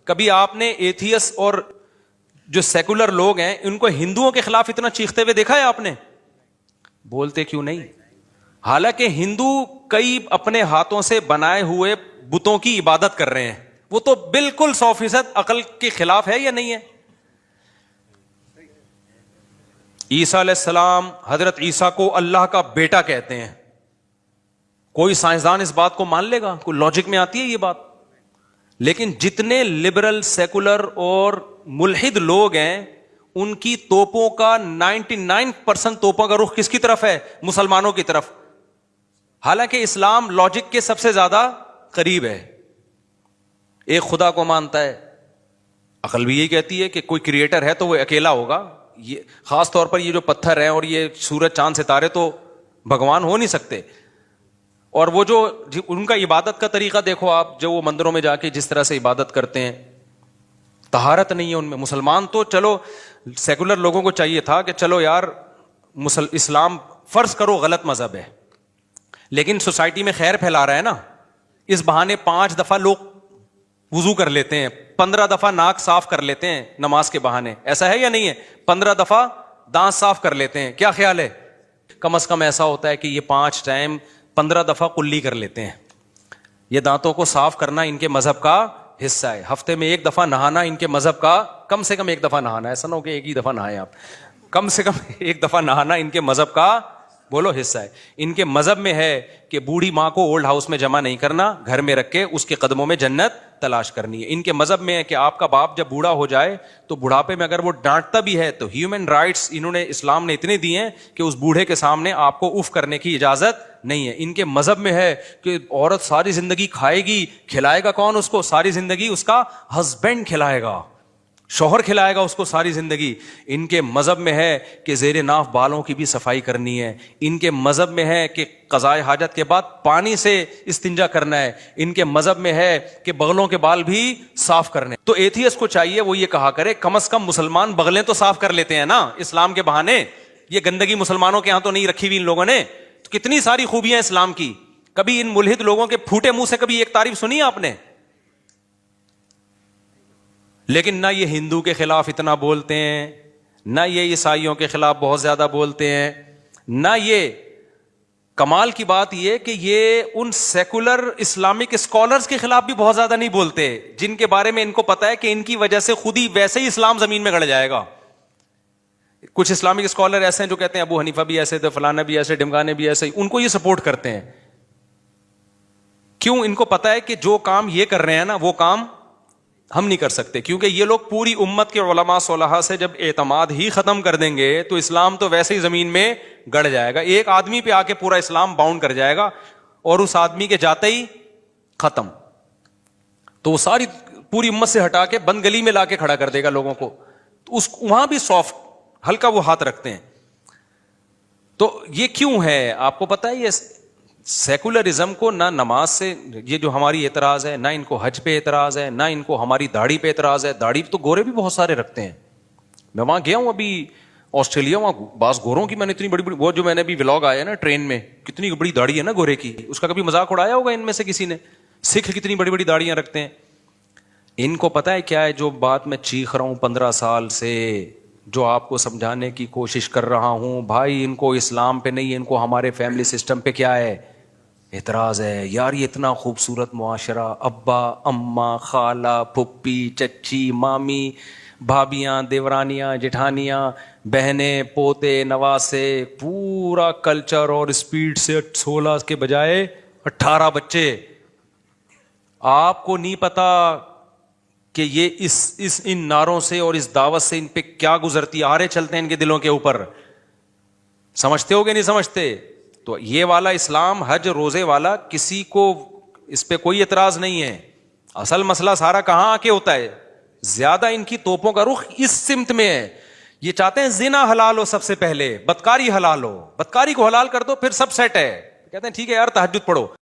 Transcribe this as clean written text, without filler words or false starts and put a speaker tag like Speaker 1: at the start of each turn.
Speaker 1: کبھی آپ نے ایتھیس اور جو سیکولر لوگ ہیں ان کو ہندوؤں کے خلاف اتنا چیختے ہوئے دیکھا ہے آپ نے؟ بولتے کیوں نہیں؟ حالانکہ ہندو کئی اپنے ہاتھوں سے بنائے ہوئے بتوں کی عبادت کر رہے ہیں، وہ تو بالکل 100% عقل کے خلاف ہے یا نہیں ہے؟ عیسیٰ علیہ السلام، حضرت عیسیٰ کو اللہ کا بیٹا کہتے ہیں، کوئی سائنسدان اس بات کو مان لے گا؟ کوئی لاجک میں آتی ہے یہ بات؟ لیکن جتنے لبرل، سیکولر اور ملحد لوگ ہیں ان کی توپوں کا 99% توپوں کا رخ کس کی طرف ہے؟ مسلمانوں کی طرف، حالانکہ اسلام لاجک کے سب سے زیادہ قریب ہے، ایک خدا کو مانتا ہے، عقل بھی یہی کہتی ہے کہ کوئی کریٹر ہے تو وہ اکیلا ہوگا، یہ خاص طور پر یہ جو پتھر ہیں اور یہ سورج چاند ستارے تو بھگوان ہو نہیں سکتے، اور وہ جو ان کا عبادت کا طریقہ دیکھو آپ، جو وہ مندروں میں جا کے جس طرح سے عبادت کرتے ہیں، طہارت نہیں ہے ان میں۔ مسلمان تو چلو سیکولر لوگوں کو چاہیے تھا کہ چلو یار اسلام فرض کرو غلط مذہب ہے، لیکن سوسائٹی میں خیر پھیلا رہا ہے نا، اس بہانے 5 دفعہ لوگ وضو کر لیتے ہیں، 15 دفعہ ناک صاف کر لیتے ہیں نماز کے بہانے، ایسا ہے یا نہیں ہے؟ 15 دفعہ دانت صاف کر لیتے ہیں، کیا خیال ہے؟ کم از کم ایسا ہوتا ہے کہ یہ 5 ٹائم 15 دفعہ کلی کر لیتے ہیں۔ یہ دانتوں کو صاف کرنا ان کے مذہب کا حصہ ہے، ہفتے میں 1 دفعہ نہانا ان کے مذہب کا، کم سے کم 1 دفعہ نہانا، ایسا نہ ہو کہ ایک ہی دفعہ نہائیں آپ، کم سے کم 1 دفعہ نہانا ان کے مذہب کا بولو حصہ ہے۔ ان کے مذہب میں ہے کہ بوڑھی ماں کو اولڈ ہاؤس میں جمع نہیں کرنا، گھر میں رکھ کے اس کے قدموں میں جنت تلاش کرنی ہے۔ ان کے مذہب میں ہے کہ آپ کا باپ جب بوڑھا ہو جائے تو بڑھاپے میں اگر وہ ڈانٹتا بھی ہے تو ہیومن رائٹس انہوں نے اسلام نے اتنے دیے ہیں کہ اس بوڑھے کے سامنے آپ کو اف کرنے کی اجازت نہیں ہے۔ ان کے مذہب میں ہے کہ عورت ساری زندگی کھائے گی، کھلائے گا کون اس کو؟ ساری زندگی اس کا ہسبینڈ کھلائے گا، شوہر کھلائے گا اس کو ساری زندگی۔ ان کے مذہب میں ہے کہ زیر ناف بالوں کی بھی صفائی کرنی ہے۔ ان کے مذہب میں ہے کہ قضائے حاجت کے بعد پانی سے استنجا کرنا ہے۔ ان کے مذہب میں ہے کہ بغلوں کے بال بھی صاف کرنے۔ تو ایتھیس کو چاہیے وہ یہ کہا کرے کم از کم مسلمان بغلیں تو صاف کر لیتے ہیں نا اسلام کے بہانے، یہ گندگی مسلمانوں کے ہاں تو نہیں رکھی ہوئی ان لوگوں نے۔ تو کتنی ساری خوبیاں اسلام کی، کبھی ان ملحد لوگوں کے پھوٹے منہ سے کبھی ایک تعریف سنی آپ نے؟ لیکن نہ یہ ہندو کے خلاف اتنا بولتے ہیں، نہ یہ عیسائیوں کے خلاف بہت زیادہ بولتے ہیں، نہ یہ کمال کی بات یہ کہ یہ ان سیکولر اسلامک اسکالرز کے خلاف بھی بہت زیادہ نہیں بولتے جن کے بارے میں ان کو پتا ہے کہ ان کی وجہ سے خود ہی ویسے ہی اسلام زمین میں گڑ جائے گا۔ کچھ اسلامک اسکالر ایسے ہیں جو کہتے ہیں ابو حنیفہ بھی ایسے تھے، فلانا بھی ایسے، ڈمگانے بھی ایسے، ان کو یہ سپورٹ کرتے ہیں۔ کیوں؟ ان کو پتا ہے کہ جو کام یہ کر رہے ہیں نا وہ کام ہم نہیں کر سکتے، کیونکہ یہ لوگ پوری امت کے علماء صلحاء سے جب اعتماد ہی ختم کر دیں گے تو اسلام تو ویسے ہی زمین میں گڑ جائے گا، ایک آدمی پہ آ کے پورا اسلام باؤنڈ کر جائے گا اور اس آدمی کے جاتے ہی ختم، تو وہ ساری پوری امت سے ہٹا کے بند گلی میں لا کے کھڑا کر دے گا لوگوں کو۔ تو اس وہاں بھی سافٹ ہلکا وہ ہاتھ رکھتے ہیں۔ تو یہ کیوں ہے آپ کو پتا ہے؟ یہ سیکولرزم کو نہ نماز سے یہ جو ہماری اعتراض ہے، نہ ان کو حج پہ اعتراض ہے، نہ ان کو ہماری داڑھی پہ اعتراض ہے۔ داڑھی تو گورے بھی بہت سارے رکھتے ہیں، میں وہاں گیا ہوں ابھی آسٹریلیا، وہاں بعض گوروں کی میں نے اتنی بڑی بڑی، وہ جو میں نے ابھی ولاگ آیا نا ٹرین میں، کتنی بڑی داڑھی ہے نا گورے کی، اس کا کبھی مذاق اڑایا ہوگا ان میں سے کسی نے؟ سکھ کتنی بڑی بڑی داڑیاں رکھتے ہیں۔ ان کو پتا ہے کیا ہے جو بات میں چیخ رہا ہوں 15 سال سے، جو آپ کو سمجھانے کی کوشش کر رہا ہوں، بھائی ان کو اسلام پہ نہیں، ان کو ہمارے فیملی سسٹم پہ کیا ہے اعتراض ہے۔ یار یہ اتنا خوبصورت معاشرہ، ابا، اماں، خالہ، پھپھی، چچی، مامی، بھابیاں، دیورانیاں، جٹھانیاں، بہنیں، پوتے، نواسے، پورا کلچر، اور اسپیڈ سے 16 کے بجائے 18 بچے۔ آپ کو نہیں پتا کہ یہ اس ان نعروں سے اور اس دعوت سے ان پہ کیا گزرتی آرے چلتے ہیں ان کے دلوں کے اوپر، سمجھتے ہو کہ نہیں سمجھتے؟ تو یہ والا اسلام، حج روزے والا، کسی کو اس پہ کوئی اعتراض نہیں ہے۔ اصل مسئلہ سارا کہاں آ کے ہوتا ہے؟ زیادہ ان کی توپوں کا رخ اس سمت میں ہے، یہ چاہتے ہیں زنا حلال ہو، سب سے پہلے بدکاری حلال ہو، بدکاری کو حلال کر دو پھر سب سیٹ ہے، کہتے ہیں ٹھیک ہے یار تہجد پڑھو۔